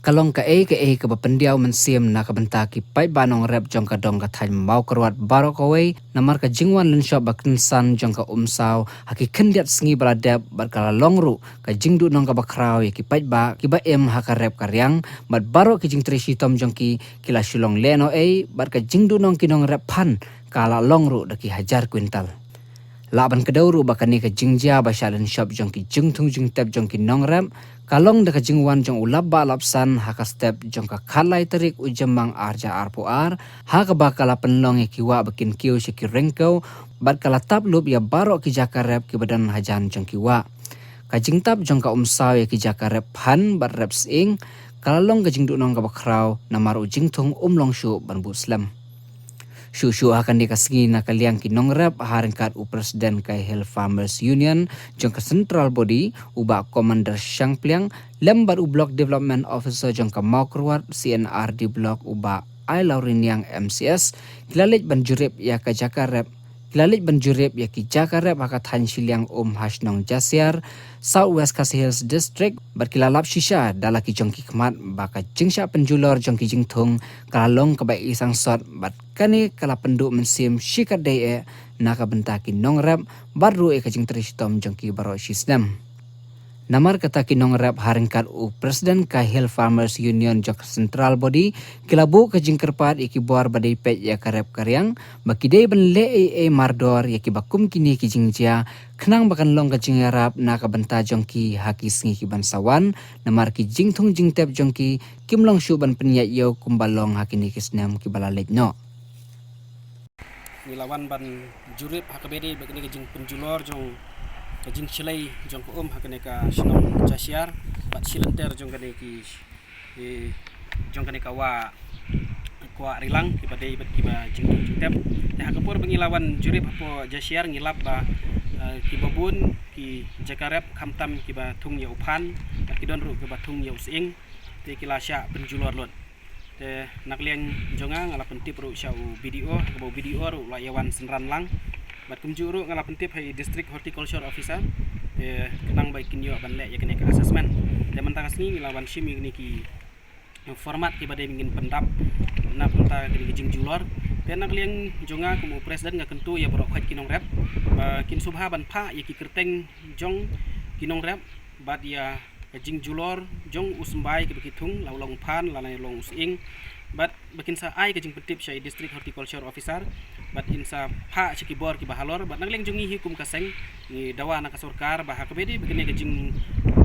kalong ka bapendiaw mensiam na kabenta ki pai banong rep jong ka dong ka thain mau karwat barok away namar ka jingwan lin shop bakin san jong ka umsaw haki kendiat sngi baladep barkala longru ka jingdu nong ka bakraw ki pai ba ki ba em haka rep karyang bat barok ki jing trisi tom jong ki kila shulong leno bar ka jingdu nong ki nong rep pan kala longru daki hajar kwintal laban kedauru bakani ka jingja basyalin shop jong ki jingtung jing tep jong ki nong rep kalong deka jingwan jong ulap ba lapsan haka step jong ka khalai terik ujemang arja arpo ar haka bakala penlong kiwa bakin kiu shiki rengko bat kala tap lup ya baro ki jakarep ki badan hajan jong kiwa kajing tap jong ka umsaw ya ki jakarep han bat rep sing kalong ka jingdu nong ka bakraw namar ujingtung umlong shu ban buslam Shushu akan dikasih na kaliang kinong rep haringkat Presiden kai Hill Farmers Union jong ke Central Body uba Commander Shang Pliang lembar Block Development Officer jong ke Maukerwat CNR di Block uba Ai Laurin yang MCS kilalit banjurip ya ke Jakarep kilalit banjurip ya ki Jakarep haka than siliang Hasnong Jasiar Southwest Khasi Hills District berkilalap shisha dalaki jongki kemat baka jingsha penjulor jongki jingtung kalong kebaik isang sot bat kani kala penduk mensim shikat day naka bentaki nongrap baru kajing tristom jongki baro shisnem namar kata kinong rap haringkat Presiden ka Hill Farmers Union jok Central Body kilabu kajing kerpat iki buar badai pet ya karep karyang bakidai ben le mardor ya ki bakum kini ki jingja kenang bakan long kajing rap na ka benta jongki haki singi ki bansawan namar ki jingtung jingtep jongki kimlong syuban penyat yo kumbalong hakini kisnem ki balalej no Wilawan ban jurip hakabedi bakini kajing penjulor jong kajing silai jong ko hakane ka Hasnong Jasiar bat silenter jong kane ki jong kane ka wa rilang ki badai bat ki ba jingtung jingtep te hakapur bengilawan jurip apo Jasiar ngilap ba ki babun ki Jakarep kamtam ki ba tung ya upan ki don ru ki ba tung ya using te ki lasya penjulor lon te nakliang jonga ngala pentip ru syau video ke video ru layawan senran lang bat kumjuru ngala pentip hai District Horticulture Officer kenang baikin yo ban le ya kene ka assessment te mentang sini lawan sim ni ki format ki badai mingin pendap na punta ki jing julor te nak liang jonga kumu presiden nga kentu ya borok khat kinong rep kin subha ban pha ya ki kerteng jong kinong rep bat ya jing julor jong usmbai ki bekitung laulong pan lalai long using bat bakin sa ai kajing petip syai District Horticulture Officer bat insa pha chiki bor ki bahalor bat nagleng jungi hikum kaseng ni dawa na kasorkar bah kabedi begini kajing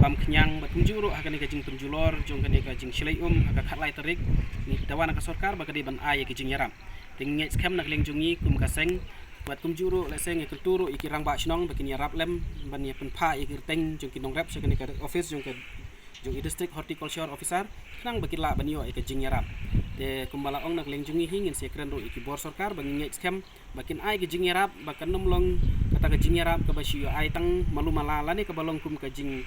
pam kenyang bat kunjuru hakane kajing penjulor jong kane kajing silai haka khatlai terik ni dawa na kasorkar bakade ban ai kajing yaram tingge scam nagleng jungi kum kaseng bat kumjuru leseng ke turu ikirang ba chnong bakin yarap lem ban ya pen pha ikirteng jong kinong rap sakane ka office jong District Horticulture Officer nang bakila banyo ke jing yarap te kumbala ong nak lengjungi hingin sekren ro iki bor sarkar bangin scam bakin ai ke jing yarap bakan nomlong kata ke jing yarap ke basio ai tang malumala lani ke balong kum ke jing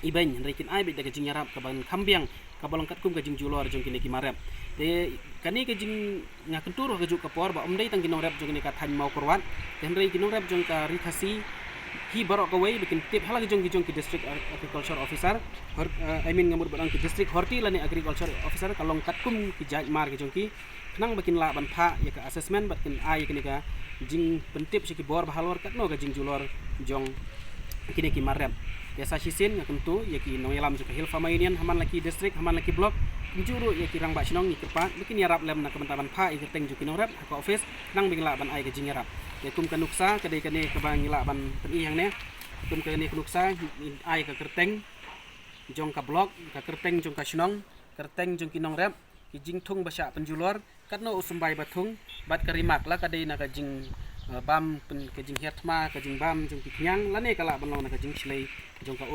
ibeng rekin ai be ke jing yarap ke ban kambiang ke balong kat kum ke jing julor jong kini ki marep te kani ke jing ngaken turu ke juk ke por ba omdai tang kinong rep jong ni ka than mau korwan ten rei kinong rep jong ka rikasi hi barok kawai bikin tip halang jong ki District Agriculture Officer ngamur barang ki District Horti lani Agriculture Officer kalong katkum ki jaj mar ki jong ki nang bikin la ban pha ya ka assessment bakin ai kini ka jing pentip si ki bor bahalor katno ka jing julor jong kini ki marem desa sisin ngakem tu ya ki noyalam ka Hill Farmers Union haman laki district haman laki blok njuru ya ki rang ba chnong ni kerpa bikin yarap lem na kementaban pha iketeng ju kinong rep ka office nang bikin la ban ai ka jing yarap ya kum kanuksa kadai kane ka bang ngila ban peni yang ne kum kane kanuksa ai ka kerteng jong ka blok ka kerteng jong ka chnong kerteng jong kinong rep ki jing thung basya penjulor katno usumbai bathung bat karimak la kadai na ka jing bam pen ka jing hiatma ka jing bam jong ki kyang lane kala ban long na ka jing slei jong ka